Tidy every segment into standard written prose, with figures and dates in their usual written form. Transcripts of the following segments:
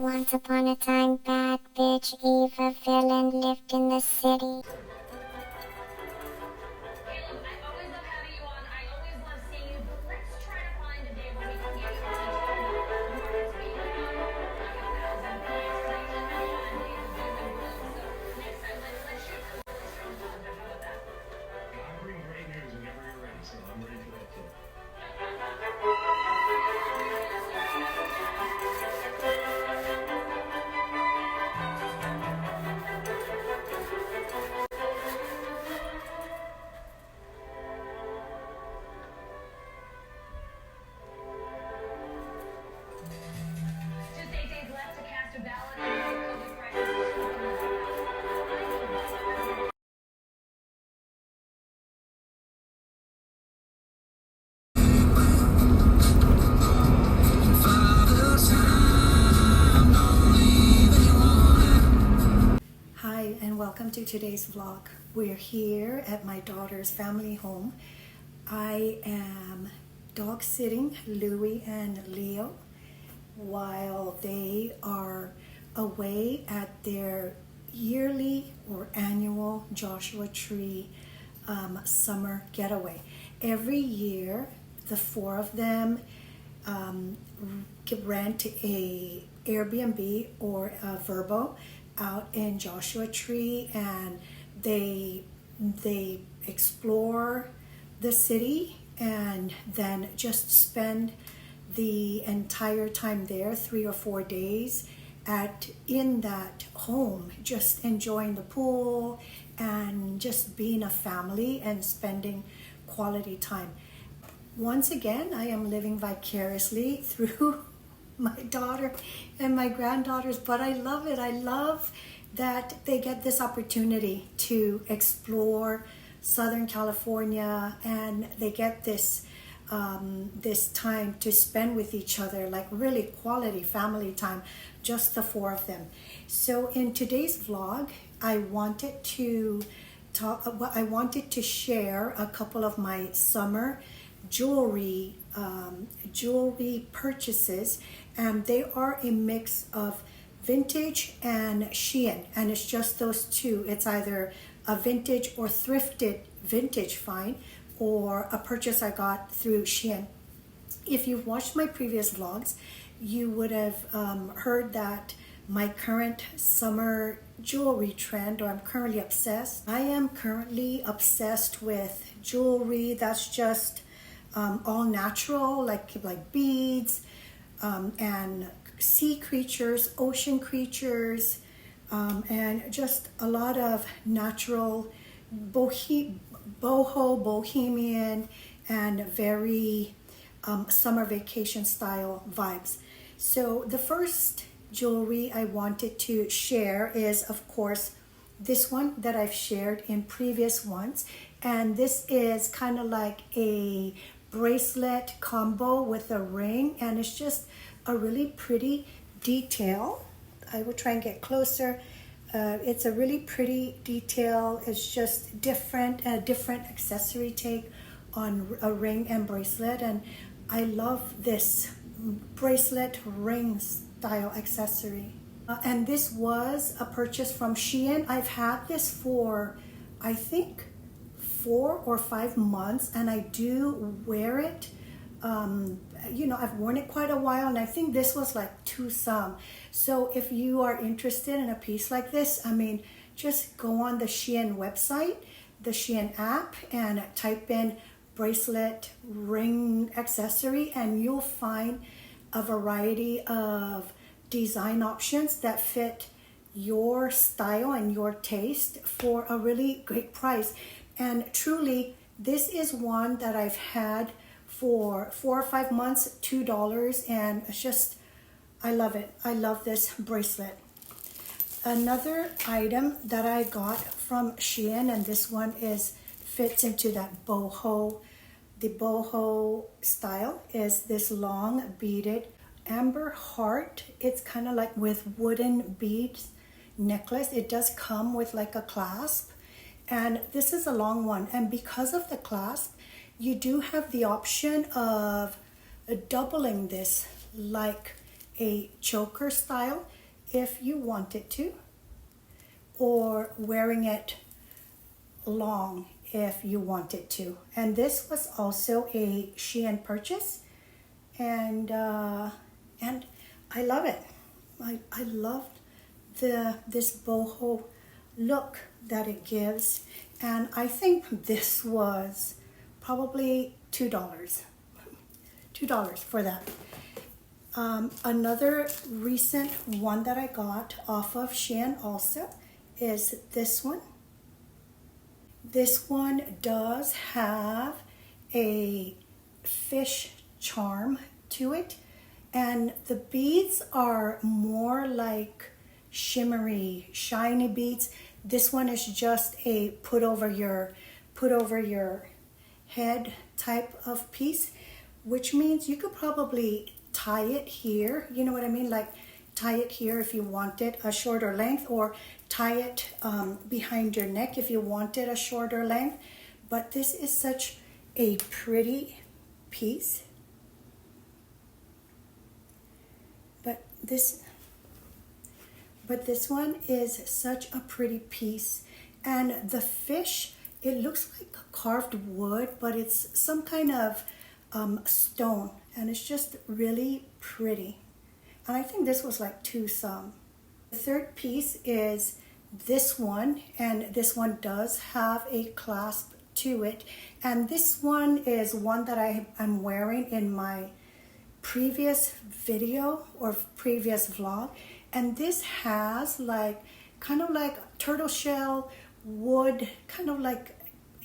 Once upon a time, bad bitch Eva villain lived in the city. Caleb, I always love having you on. I always love seeing you, but let's try to find a day when we can get you on each other. The market's being like 1,000 points because I usually have you on a day with doom and gloom. So next time, let's shoot for the really strong positive. How about that? I bring great news whenever you're ready, so I'm ready for that too. Just 8 days left to cast a ballot in the COVID crisis. Hi and welcome to today's vlog. We're here at my daughter's family home. I am dog sitting Louie and Leo while they are away at their yearly or annual Joshua Tree summer getaway. Every year the four of them rent a Airbnb or a Verbo out in Joshua Tree, and they explore the city and then just spend the entire time there, 3 or 4 days in that home, just enjoying the pool and just being a family and spending quality time. Once again, I am living vicariously through my daughter and my granddaughters, but I love it. I love that they get this opportunity to explore Southern California, and they get this time to spend with each other, like really quality family time, just the four of them. So in today's vlog, I wanted to share a couple of my summer jewelry purchases, and they are a mix of vintage and Shein, and it's just those two. It's either a vintage or thrifted vintage find or a purchase I got through Shein. If you've watched my previous vlogs, you would have heard that my current summer jewelry trend, or I'm currently obsessed. I am currently obsessed with jewelry that's just all natural, like beads and sea creatures, ocean creatures, and just a lot of natural boho, bohemian, and very summer vacation style vibes. So the first jewelry I wanted to share is, of course, this one that I've shared in previous ones, and this is kind of like a bracelet combo with a ring, and it's just a really pretty detail. I will try and get closer. It's a really pretty detail. It's just different, a different accessory take on a ring and bracelet, and I love this bracelet ring style accessory. And this was a purchase from Shein. I've had this for, I think, 4 or 5 months, and I do wear it. I've worn it quite a while, and I think this was like 2 some. So if you are interested in a piece like this, I mean, just go on the Shein website, the Shein app, and type in bracelet ring accessory, and you'll find a variety of design options that fit your style and your taste for a really great price. And truly, this is one that I've had for 4 or 5 months, $2, and it's just, I love it. I love this bracelet. Another item that I got from Shein, and this one fits into that boho, the boho style, is this long beaded amber heart. It's kind of like with wooden beads necklace. It does come with like a clasp, and this is a long one, and because of the clasp, you do have the option of doubling this like a choker style if you wanted to, or wearing it long if you wanted to. And this was also a Shein purchase, and I love it. I love this boho look that it gives, and I think this was probably $2 for that. Another recent one that I got off of Shein also is this one. This one does have a fish charm to it, and the beads are more like shimmery, shiny beads. This one is just a put over your head type of piece, which means you could probably tie it here, you know what I mean, like tie it here if you wanted a shorter length, or tie it behind your neck if you wanted a shorter length. But this is such a pretty piece. But this one is such a pretty piece, and the fish, it looks like carved wood, but it's some kind of stone, and it's just really pretty. And I think this was like $2 some. The third piece is this one, and this one does have a clasp to it, and this one is one that I'm wearing in my previous video or previous vlog, and this has like kind of like turtle shell wood, kind of like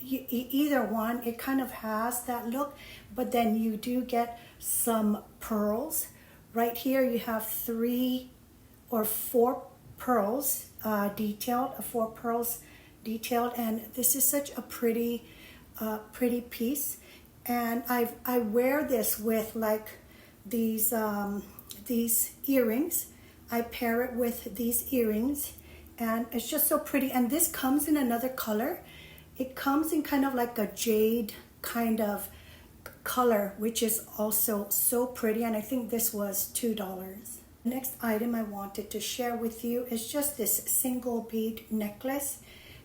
either one. It kind of has that look, but then you do get some pearls. Right here you have 3 or 4 pearls detailed, 4 pearls detailed, and this is such a pretty piece. And I wear this with like these earrings. I pair it with these earrings, and it's just so pretty. And this comes in another color. It comes in kind of like a jade kind of color, which is also so pretty, and I think this was $2. The next item I wanted to share with you is just this single bead necklace.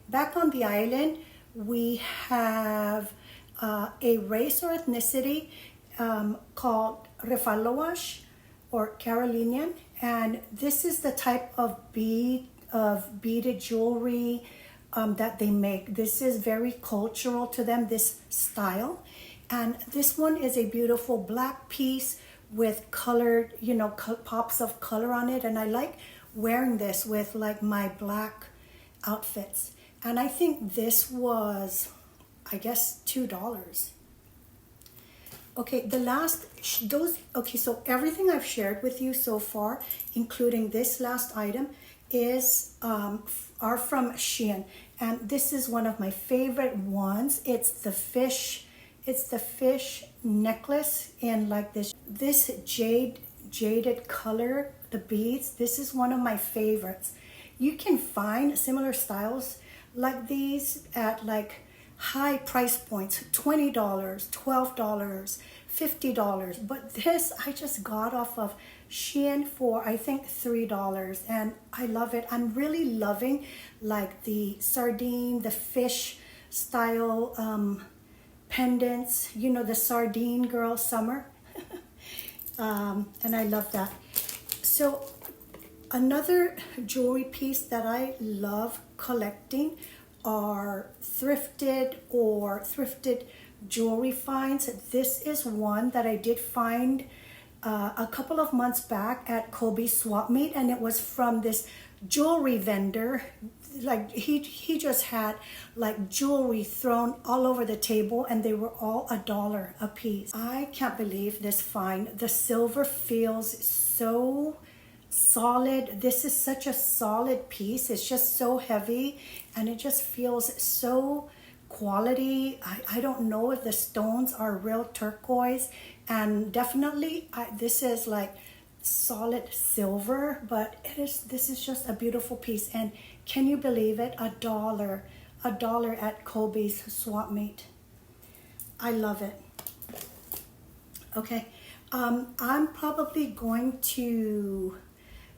Back on the island, we have a race or ethnicity called Refaloash or Carolinian, and this is the type of beaded jewelry that they make. This is very cultural to them, this style. And this one is a beautiful black piece with colored, you know, pops of color on it, and I like wearing this with like my black outfits. And I think this was, I guess, $2. Okay, so everything I've shared with you so far, including this last item, are from Shein, and this is one of my favorite ones. It's the fish necklace in like this jaded color, the beads. This is one of my favorites. You can find similar styles like these at like high price points, $20, $12, $50, but this I just got off of Shein for I think $3, and I love it. I'm really loving like the sardine, the fish style pendants, you know, the sardine girl summer. And I love that. So another jewelry piece that I love collecting are thrifted jewelry finds. This is one that I did find a couple of months back at Kobe's swap meet, and it was from this jewelry vendor. Like he just had like jewelry thrown all over the table, and they were all $1 a piece. I can't believe this find. The silver feels so solid. This is such a solid piece. It's just so heavy, and it just feels so quality. I don't know if the stones are real turquoise, and definitely this is like solid silver, but this is just a beautiful piece. And can you believe it? $1 at Kobe's swap meet. I love it. Okay, I'm probably going to,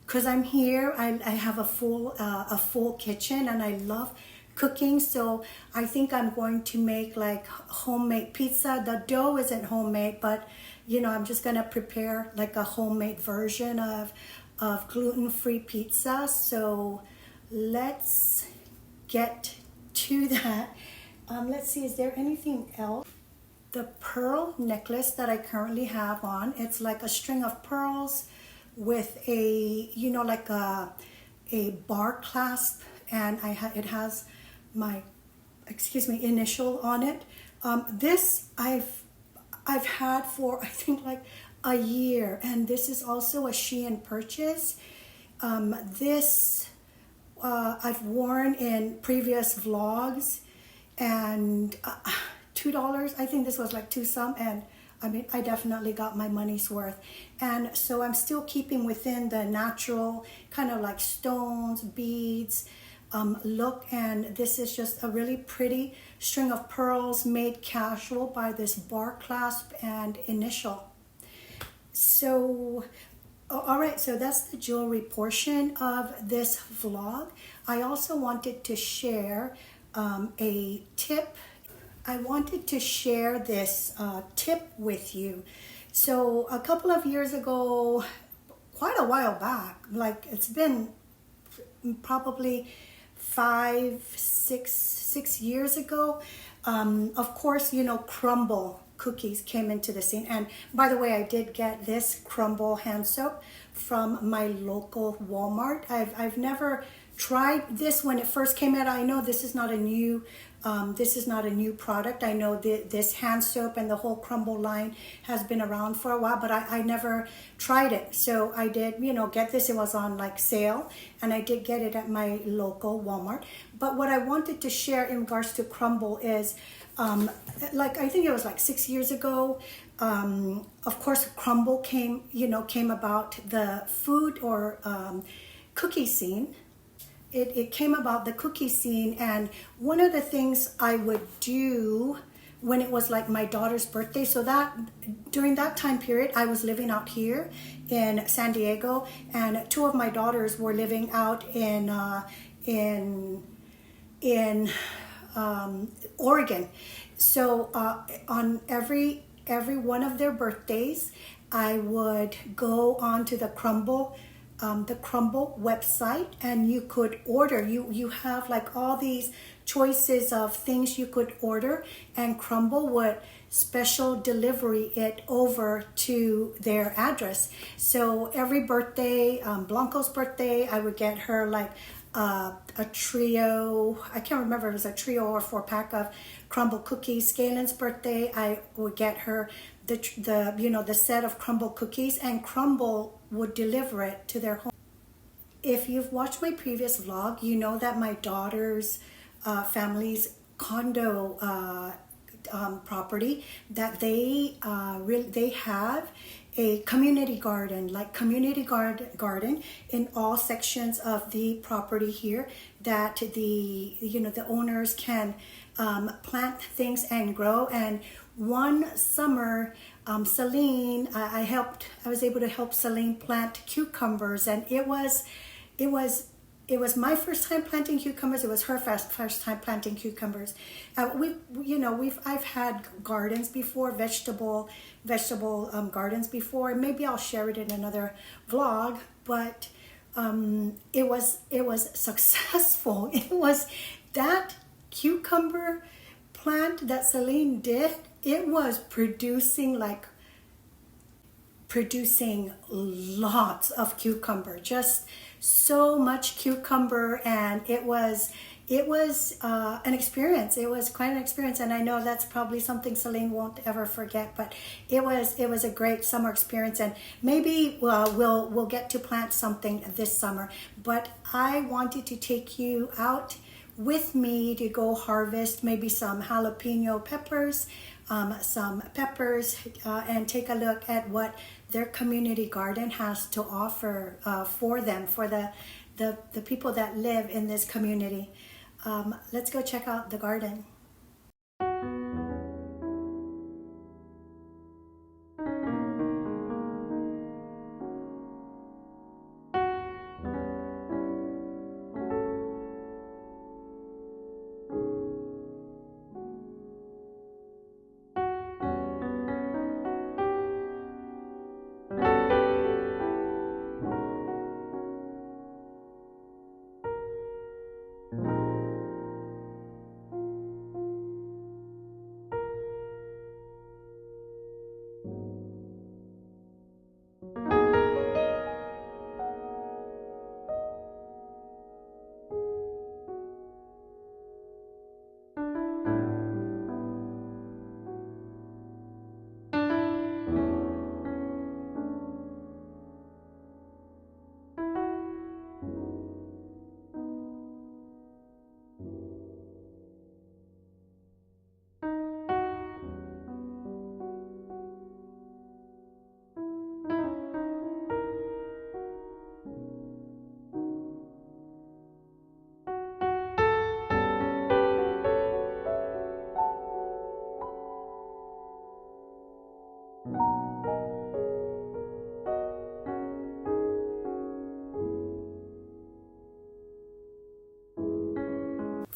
because I'm here, I have a full kitchen and I love cooking, so I think I'm going to make like homemade pizza. The dough isn't homemade, but I'm just gonna prepare like a homemade version of gluten-free pizza. So let's get to that. Let's see, is there anything else? The pearl necklace that I currently have on, it's like a string of pearls with a, like a bar clasp, and it has my, initial on it. This I've had for I think like a year, and this is also a Shein purchase. This I've worn in previous vlogs, and $2. I think this was like two some, and I mean I definitely got my money's worth. And so I'm still keeping within the natural kind of like stones, beads look, and this is just a really pretty string of pearls made casual by this bar clasp and initial. So all right, so that's the jewelry portion of this vlog. I also wanted to share a tip. I wanted to share this tip with you. So a couple of years ago, quite a while back, like it's been probably 6 years ago, of course, crumble cookies came into the scene. And by the way, I did get this crumble hand soap from my local Walmart. I've never tried this when it first came out. I know this is not a new product. I know this hand soap and the whole crumble line has been around for a while, but I never tried it. So I did, get this. It was on like sale, and I did get it at my local Walmart. But what I wanted to share in regards to crumble is, like I think it was like 6 years ago. Of course, crumble came about the food or cookie scene. It came about the cookie scene, and one of the things I would do when it was like my daughter's birthday, so that during that time period I was living out here in San Diego, and two of my daughters were living out in Oregon. So on every one of their birthdays, I would go onto the Crumble website, and you could order. You have like all these choices of things you could order, and Crumble would special delivery it over to their address. So every birthday, Blanco's birthday, I would get her like a trio. I can't remember if it was a trio or 4-pack of Crumble cookies. Galen's birthday, I would get her the set of Crumble cookies, and Crumble would deliver it to their home. If you've watched my previous vlog, you know that my daughter's family's condo property, that they have a community garden, garden in all sections of the property here, that the owners can plant things and grow. And one summer, Celine, I was able to help Celine plant cucumbers, and it was my first time planting cucumbers. It was her first time planting cucumbers. I've had gardens before, vegetable gardens before, and maybe I'll share it in another vlog. But it was successful. It was that cucumber plant that Celine did. It was producing lots of cucumber, just so much cucumber, and it was an experience. It was quite an experience, and I know that's probably something Celine won't ever forget. But it was a great summer experience, and maybe we'll get to plant something this summer. But I wanted to take you out with me to go harvest maybe some jalapeno peppers, and take a look at what their community garden has to offer for them, for the people that live in this community. Let's go check out the garden.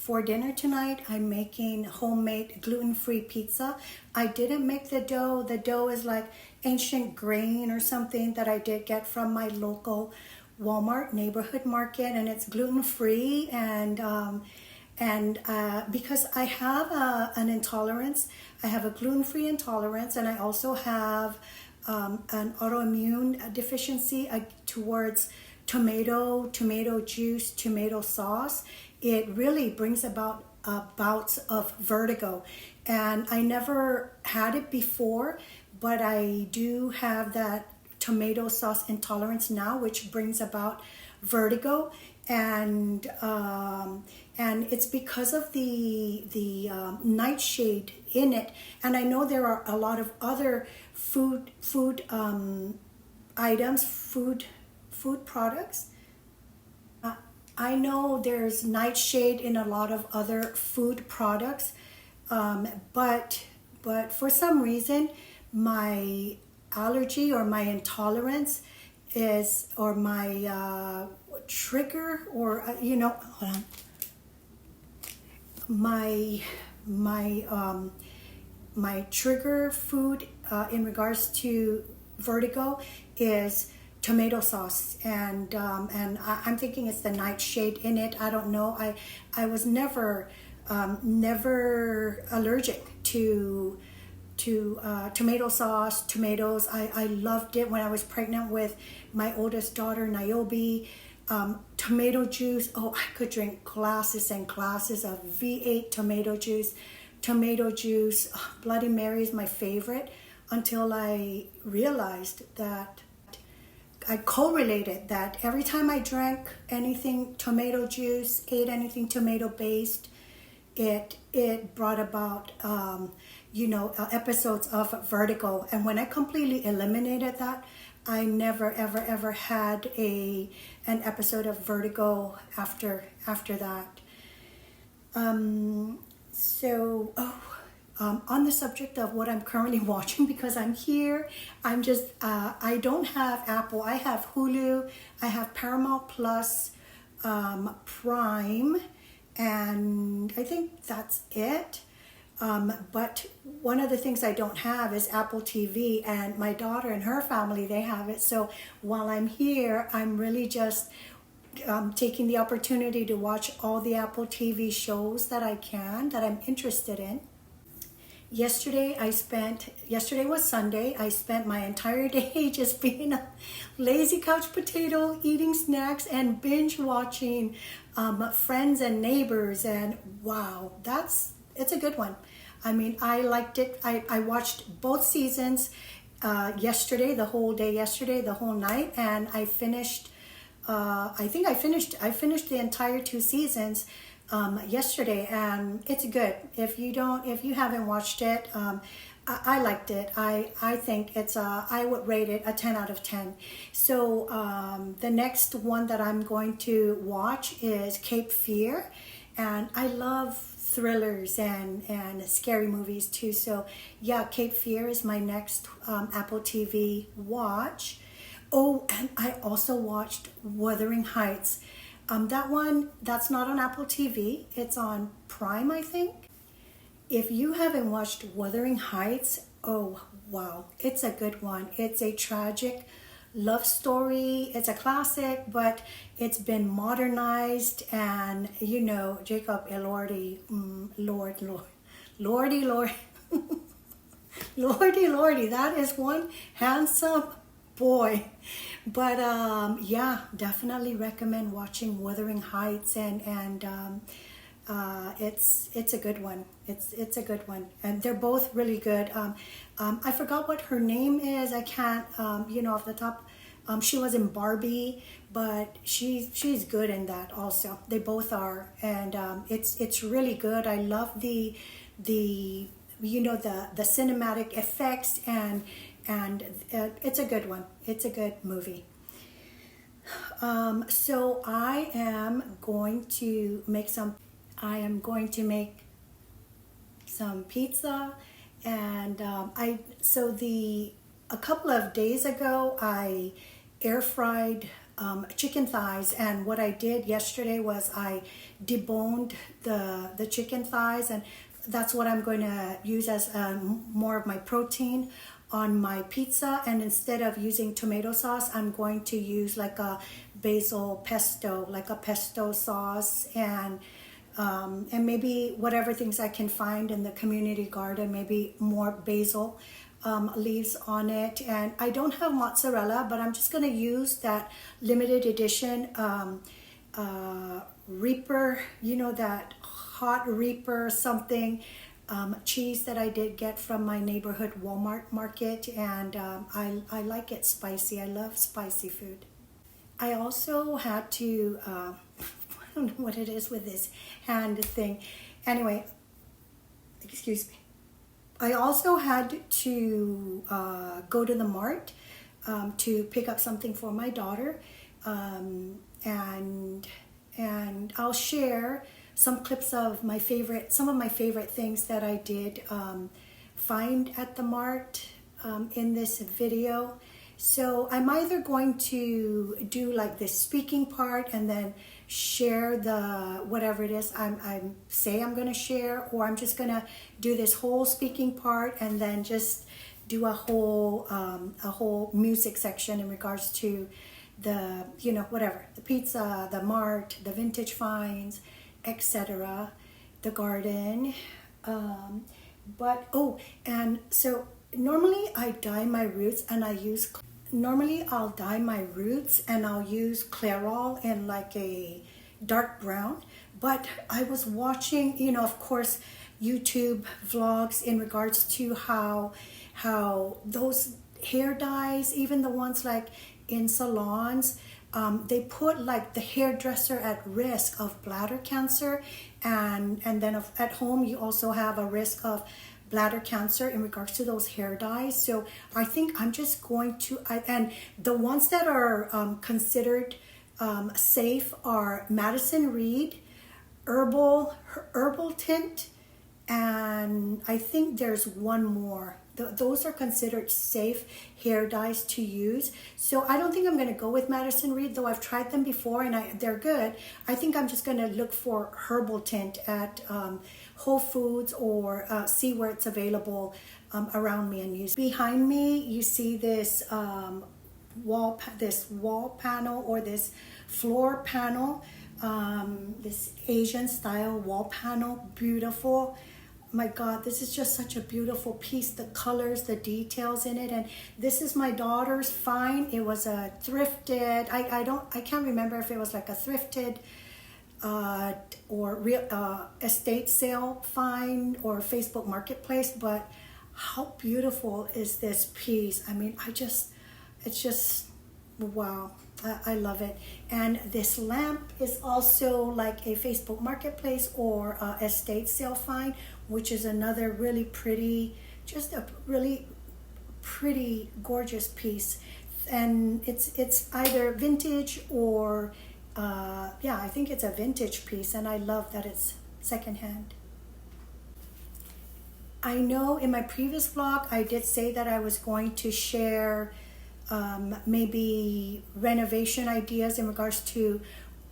for dinner tonight, I'm making homemade gluten-free pizza. I didn't make the dough. The dough is like ancient grain or something that I did get from my local Walmart neighborhood market, and it's gluten-free. And because I have an intolerance, I have a gluten-free intolerance, and I also have an autoimmune deficiency towards tomato juice, tomato sauce. It really brings about bouts of vertigo. And I never had it before, but I do have that tomato sauce intolerance now, which brings about vertigo. And it's because of the nightshade in it. And I know there are a lot of other food items, food products. I know there's nightshade in a lot of other food products, but for some reason my allergy or my intolerance is, or my trigger, or hold on, my trigger food in regards to vertigo is tomato sauce, and I'm thinking it's the nightshade in it. I don't know. I was never allergic to tomato sauce, tomatoes. I loved it when I was pregnant with my oldest daughter, Niobe. Tomato juice. Oh, I could drink glasses and glasses of V8 tomato juice. Bloody Mary is my favorite, until I realized that I correlated that every time I drank anything tomato juice, ate anything tomato based, it brought about episodes of vertigo. And when I completely eliminated that, I never ever had an episode of vertigo after that. On the subject of what I'm currently watching, because I'm here, I don't have Apple. I have Hulu, I have Paramount Plus, Prime, and I think that's it. But one of the things I don't have is Apple TV, and my daughter and her family, they have it. So while I'm here, I'm really just taking the opportunity to watch all the Apple TV shows that I'm interested in. Yesterday was Sunday. I spent my entire day just being a lazy couch potato, eating snacks and binge watching Friends and Neighbors. And wow, it's a good one. I mean, I liked it. I watched both seasons yesterday, the whole night, and I finished. I finished the entire 2 seasons yesterday, and it's good. If you haven't watched it, I liked it. I think I would rate it a 10 out of 10. So the next one that I'm going to watch is Cape Fear, and I love thrillers and scary movies too. So yeah, Cape Fear is my next Apple TV watch. Oh, and I also watched Wuthering Heights. That's not on Apple TV. It's on Prime, I think. If you haven't watched Wuthering Heights, oh wow, it's a good one. It's a tragic love story. It's a classic, but it's been modernized, and Jacob Elordi, Lordy, that is one handsome boy. But yeah, definitely recommend watching Wuthering Heights, and it's a good one. It's a good one, and they're both really good. I forgot what her name is. I can't off the top. She was in Barbie, but she's good in that also. They both are, and it's really good. I love the cinematic effects, and it's a good one. It's a good movie. So I am going to make some pizza, and a couple of days ago I air fried chicken thighs. And what I did yesterday was I deboned the chicken thighs, and that's what I'm going to use as more of my protein on my pizza. And instead of using tomato sauce, I'm going to use like a basil pesto, like a pesto sauce, and maybe whatever things I can find in the community garden, maybe more basil leaves on it. And I don't have mozzarella, but I'm just going to use that limited edition Reaper, you know, that hot Reaper something cheese that I did get from my neighborhood Walmart market. And I like it spicy. I love spicy food. I also had to, I don't know what it is with this hand thing. Anyway, excuse me. I also had to go to the mart to pick up something for my daughter, and I'll share some clips of some of my favorite things that I did find at the mart in this video. So I'm either going to do like this speaking part and then share the whatever it is I'm going to share, or I'm just going to do this whole speaking part and then just do a whole music section in regards to the, you know, whatever, the pizza, the mart, the vintage finds, etc., the garden. But and so normally I'll dye my roots and I'll use Clairol in like a dark brown. But I was watching, you know, of course, YouTube vlogs in regards to how those hair dyes, even the ones like in salons, they put like the hairdresser at risk of bladder cancer, and then at home you also have a risk of bladder cancer in regards to those hair dyes. So I think I'm just going to, and the ones that are considered safe are Madison Reed, Herbal Tint, and I think there's one more. Those are considered safe hair dyes to use. So I don't think I'm going to go with Madison Reed, though I've tried them before and they're good. I think I'm just going to look for Herbal Tint at Whole Foods, or see where it's available around me and use. Behind me, you see this wall panel, or this floor panel, this Asian style wall panel. Beautiful. My God, this is just such a beautiful piece. The colors, the details in it. And this is my daughter's find. It was a thrifted, I can't remember if it was like a thrifted or real estate sale find or Facebook Marketplace, but how beautiful is this piece? I mean, it's just, wow. I love it. And this lamp is also like a Facebook Marketplace or estate sale find, which is another really pretty, just a really pretty, gorgeous piece. And it's either vintage or, I think it's a vintage piece, and I love that it's secondhand. I know in my previous vlog, I did say that I was going to share maybe renovation ideas in regards to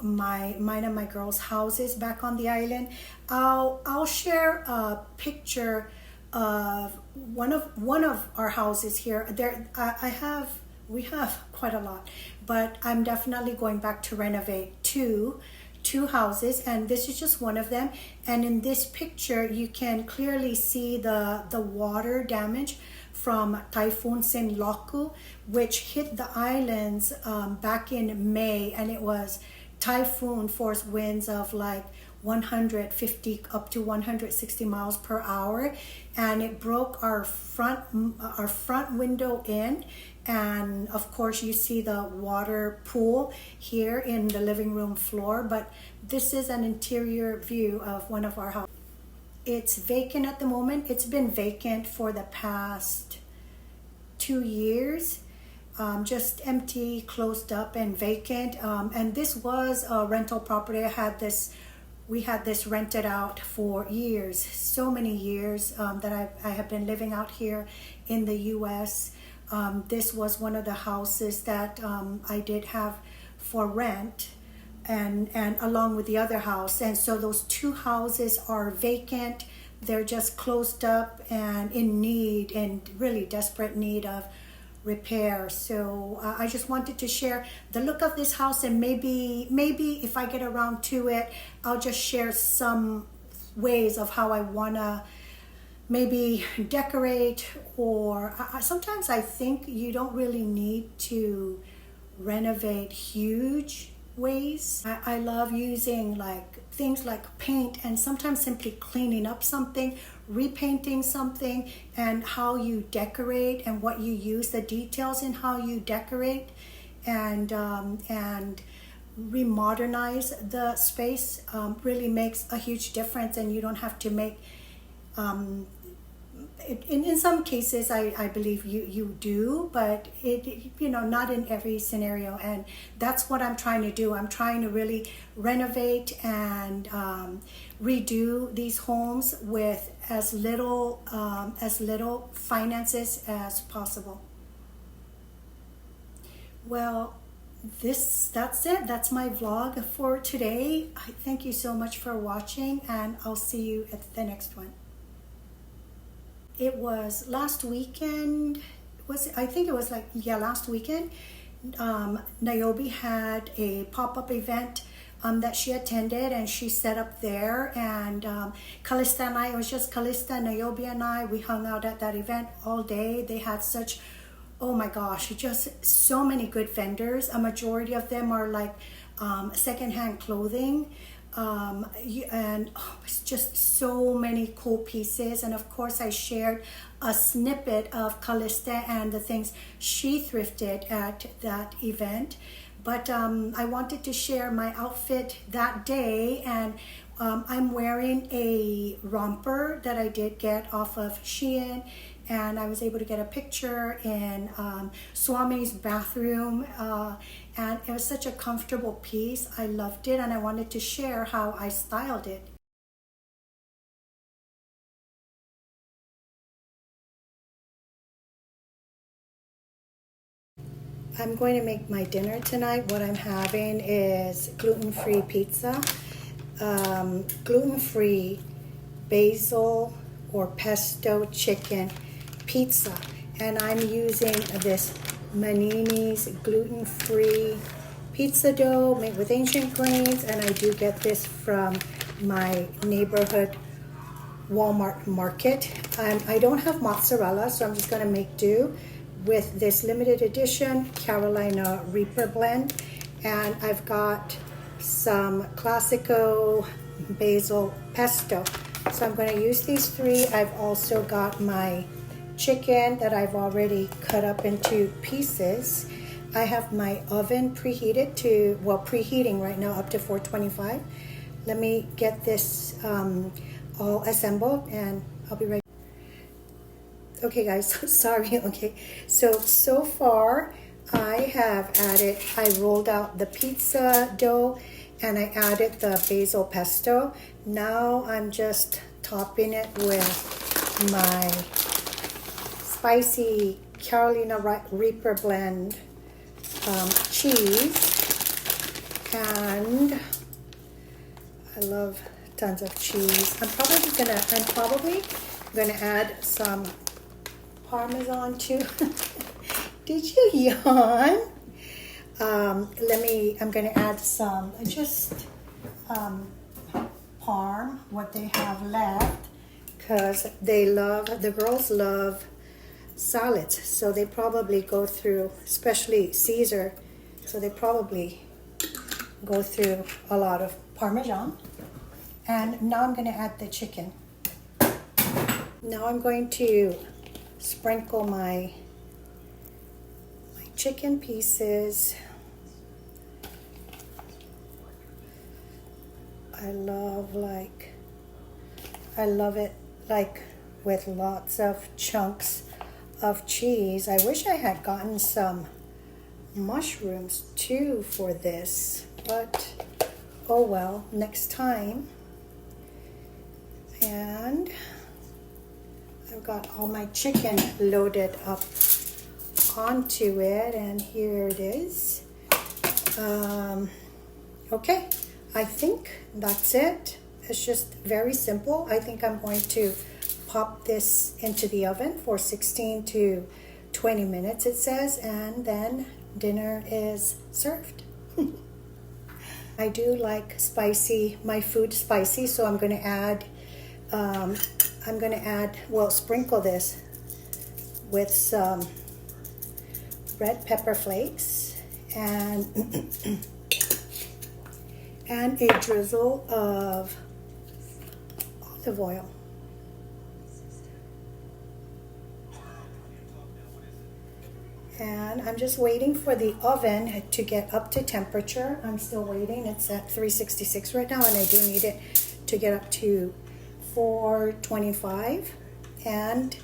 mine and my girls' houses back on the island. I'll share a picture of one of our houses here. We have quite a lot, but I'm definitely going back to renovate two houses, and this is just one of them. And in this picture, you can clearly see the water damage from Typhoon Sinlaku, which hit the islands back in May, and it was typhoon force winds of like 150 up to 160 miles per hour, and it broke our front window in. And of course you see the water pool here in the living room floor, but this is an interior view of one of our houses. It's vacant at the moment. It's been vacant for the past 2 years. Just empty, closed up, and vacant. And this was a rental property. We had this rented out for years, so many years that I have been living out here in the U.S. This was one of the houses that I did have for rent, and along with the other house. And so those two houses are vacant. They're just closed up and in really desperate need of repair. So I just wanted to share the look of this house, and maybe if I get around to it, I'll just share some ways of how I wanna maybe decorate. Or sometimes I think you don't really need to renovate huge ways. I love using like things like paint, and sometimes simply cleaning up something, repainting something, and how you decorate and what you use, the details in how you decorate and remodernize the space really makes a huge difference. And you don't have to make in some cases I believe you do, but not in every scenario. And that's what I'm trying to do. I'm trying to really renovate and redo these homes with as little finances as possible. Well, that's it. That's my vlog for today. I thank you so much for watching, and I'll see you at the next one. It was last weekend. Last weekend. Niobe had a pop-up event that she attended, and she set up there. And Callista and I, it was just Callista, Niobe, and I. We hung out at that event all day. They had such, oh my gosh, just so many good vendors. A majority of them are like secondhand clothing. It's just so many cool pieces. And of course I shared a snippet of Callista and the things she thrifted at that event. But I wanted to share my outfit that day, and I'm wearing a romper that I did get off of Shein, and I was able to get a picture in Swami's bathroom, and it was such a comfortable piece. I loved it, and I wanted to share how I styled it. I'm going to make my dinner tonight. What I'm having is gluten-free pizza, gluten-free basil or pesto chicken pizza, and I'm using this Manini's gluten-free pizza dough made with ancient grains, and I do get this from my neighborhood Walmart market. I don't have mozzarella, so I'm just going to make do with this limited edition Carolina Reaper blend, and I've got some Classico basil pesto. So I'm going to use these three. I've also got my chicken that I've already cut up into pieces. I have my oven preheated to, preheating right now up to 425. Let me get this all assembled, and I'll be ready. Okay guys, sorry. Okay, so far I rolled out the pizza dough, and I added the basil pesto. Now I'm just topping it with my spicy Carolina Reaper blend cheese, and I love tons of cheese. I'm probably gonna add some Parmesan too. Did you yawn? I'm gonna add some parm, what they have left, because the girls love salads, so they probably go through, especially Caesar, so they probably go through a lot of Parmesan. And now I'm gonna add the chicken. Now I'm going to sprinkle my chicken pieces. I love it like with lots of chunks of cheese. I wish I had gotten some mushrooms too for this, but oh well, next time. And I've got all my chicken loaded up onto it, and here it is. Okay, I think that's it. It's just very simple. I think I'm going to pop this into the oven for 16 to 20 minutes, it says, and then dinner is served. I do like spicy, my food spicy, so I'm going to add, well, sprinkle this with some red pepper flakes and and a drizzle of olive oil. And I'm just waiting for the oven to get up to temperature. I'm still waiting. It's at 366 right now, and I do need it to get up to 425. And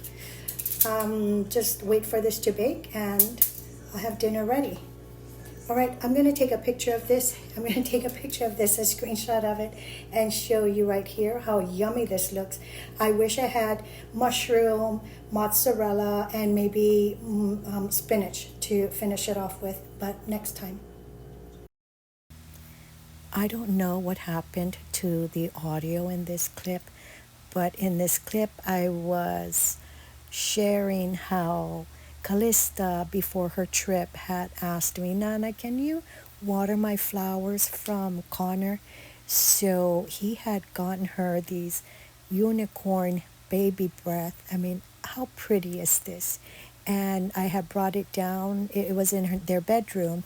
just wait for this to bake, and I'll have dinner ready. All right, I'm going to take a picture of this. I'm going to take a picture of this, a screenshot of it, and show you right here how yummy this looks. I wish I had mushroom, mozzarella, and maybe spinach to finish it off with, but next time. I don't know what happened to the audio in this clip, but in this clip I was sharing how Callista, before her trip, had asked me, Nana, can you water my flowers from Connor? So he had gotten her these unicorn baby breath. I mean, how pretty is this? And I had brought it down. It was in their bedroom,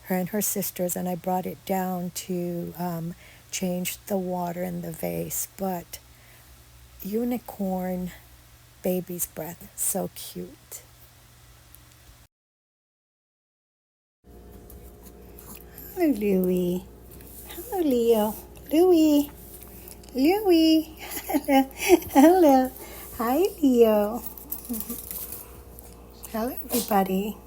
her and her sisters, and I brought it down to change the water in the vase. But unicorn baby's breath, so cute. Hello, Louie. Hello, Leo. Louie. Louie. Hello. Hello. Hi, Leo. Hello, everybody.